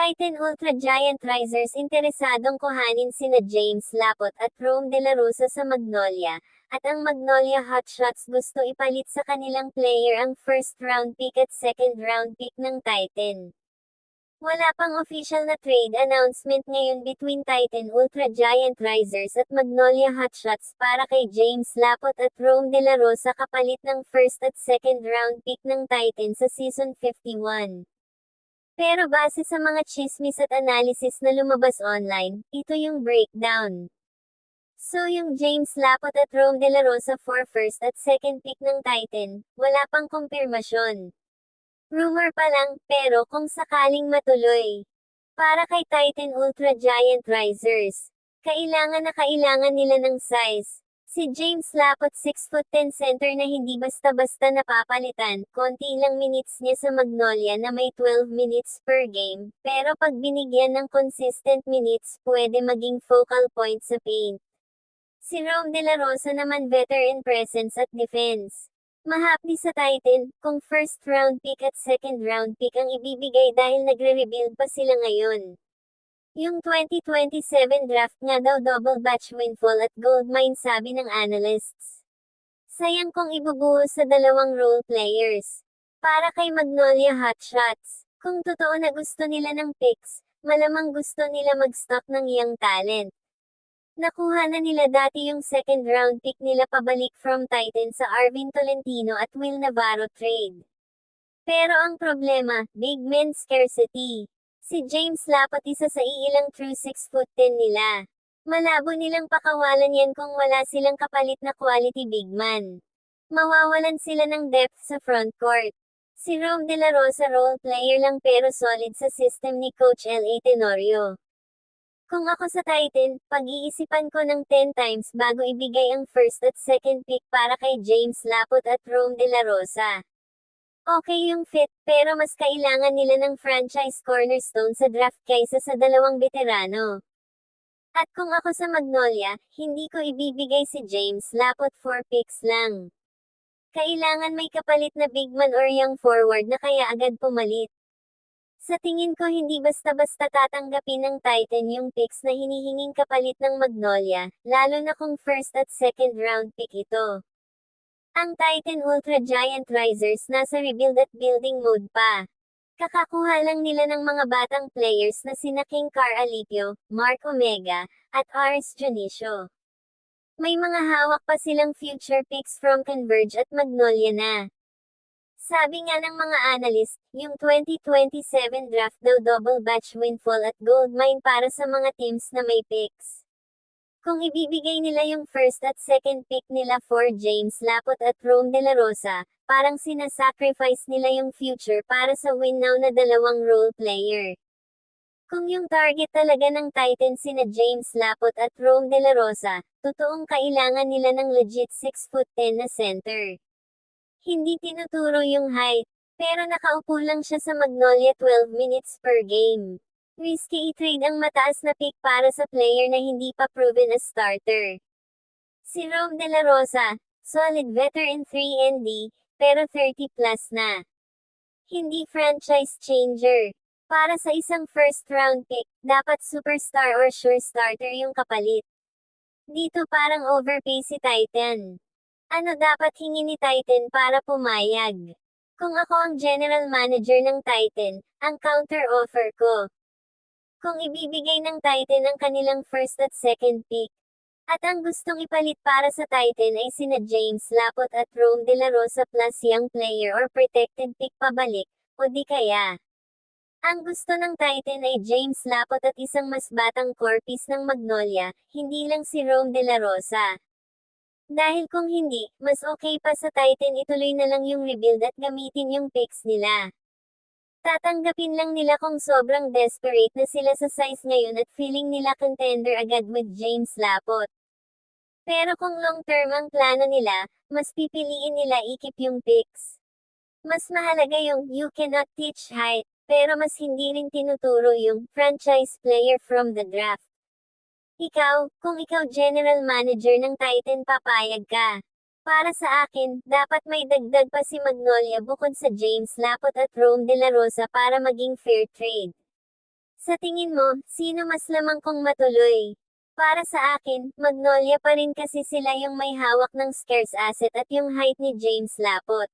Titan Ultra Giant Risers interesadong kuhanin sina James Lapot at Rome De La Rosa sa Magnolia, at ang Magnolia Hotshots gusto ipalit sa kanilang player ang first round pick at second round pick ng Titan. Wala pang official na trade announcement ngayon between Titan Ultra Giant Risers at Magnolia Hotshots para kay James Lapot at Rome De La Rosa kapalit ng first at second round pick ng Titan sa Season 51. Pero base sa mga chismis at analysis na lumabas online, ito yung breakdown. So yung James Lapot at Rome De La Rosa for first at second pick ng Titan, wala pang kumpirmasyon. Rumor pa lang, pero kung sakaling matuloy. Para kay Titan Ultra Giant Risers, kailangan nila ng size. Si James Lapot 6'10" center na hindi basta-basta napapalitan, konti lang minutes niya sa Magnolia na may 12 minutes per game, pero pag binigyan ng consistent minutes pwede maging focal point sa paint. Si Rome De La Rosa naman veteran presence at defense. Mahapdi sa Titan, kung first round pick at second round pick ang ibibigay dahil nagre-rebuild pa sila ngayon. Yung 2027 draft nga daw double batch windfall at goldmine sabi ng analysts. Sayang kung ibubuhos sa dalawang role players. Para kay Magnolia Hotshots, kung totoo na gusto nila ng picks, malamang gusto nila mag-stock ng young talent. Nakuha na nila dati yung second round pick nila pabalik from Titan sa Arvin Tolentino at Will Navarro trade. Pero ang problema, big men scarcity. Si James Lapot isa sa iilang true 6'10" nila. Malabo nilang pakawalan yan kung wala silang kapalit na quality big man. Mawawalan sila ng depth sa front court. Si Rome De La Rosa role player lang pero solid sa system ni Coach L.A. Tenorio. Kung ako sa Titan, pag-iisipan ko ng 10 times bago ibigay ang first at second pick para kay James Lapot at Rome De La Rosa. Okay yung fit, pero mas kailangan nila ng franchise cornerstone sa draft kaysa sa dalawang veterano. At kung ako sa Magnolia, hindi ko ibibigay si James Lapot for picks lang. Kailangan may kapalit na big man or young forward na kaya agad pumalit. Sa tingin ko hindi basta-basta tatanggapin ng Titan yung picks na hinihinging kapalit ng Magnolia, lalo na kung first at second round pick ito. Ang Titan Ultra Giant Risers nasa rebuild at building mode pa. Kakakuha lang nila ng mga batang players na sina King Car Alipio, Mark Omega, at Aris Junicio. May mga hawak pa silang future picks from Converge at Magnolia na. Sabi nga ng mga analyst, yung 2027 draft daw double batch windfall at goldmine para sa mga teams na may picks. Kung ibibigay nila yung first at second pick nila for James Lapot at Rome De La Rosa, parang sinasacrifice nila yung future para sa win now na dalawang role player. Kung yung target talaga ng Titan sina James Lapot at Rome De La Rosa, totoong kailangan nila ng legit 6'10" na center. Hindi tinuturo yung height, pero nakaupo lang siya sa Magnolia 12 minutes per game. Risky i-trade ang mataas na pick para sa player na hindi pa proven as starter. Si Rome De La Rosa, solid veteran 3 and D, pero 30 plus na. Hindi franchise changer. Para sa isang first round pick, dapat superstar or sure starter yung kapalit. Dito parang overpay si Titan. Ano dapat hingin ni Titan para pumayag? Kung ako ang general manager ng Titan, ang counter offer ko. Kung ibibigay ng Titan ang kanilang first at second pick, at ang gustong ipalit para sa Titan ay sina James Lapot at Rome De La Rosa plus young player or protected pick pabalik, o di kaya. Ang gusto ng Titan ay James Lapot at isang mas batang core piece ng Magnolia, hindi lang si Rome De La Rosa. Dahil kung hindi, mas okay pa sa Titan ituloy na lang yung rebuild at gamitin yung picks nila. Tatanggapin lang nila kung sobrang desperate na sila sa size ngayon at feeling nila contender agad with James Lapot. Pero kung long term ang plano nila, mas pipiliin nila ikip yung picks. Mas mahalaga yung you cannot teach height, pero mas hindi rin tinuturo yung franchise player from the draft. Ikaw, kung ikaw general manager ng Titan papayag ka. Para sa akin, dapat may dagdag pa si Magnolia bukod sa James Lapot at Rome De La Rosa para maging fair trade. Sa tingin mo, sino mas lamang kung matuloy? Para sa akin, Magnolia pa rin kasi sila yung may hawak ng scarce asset at yung height ni James Lapot.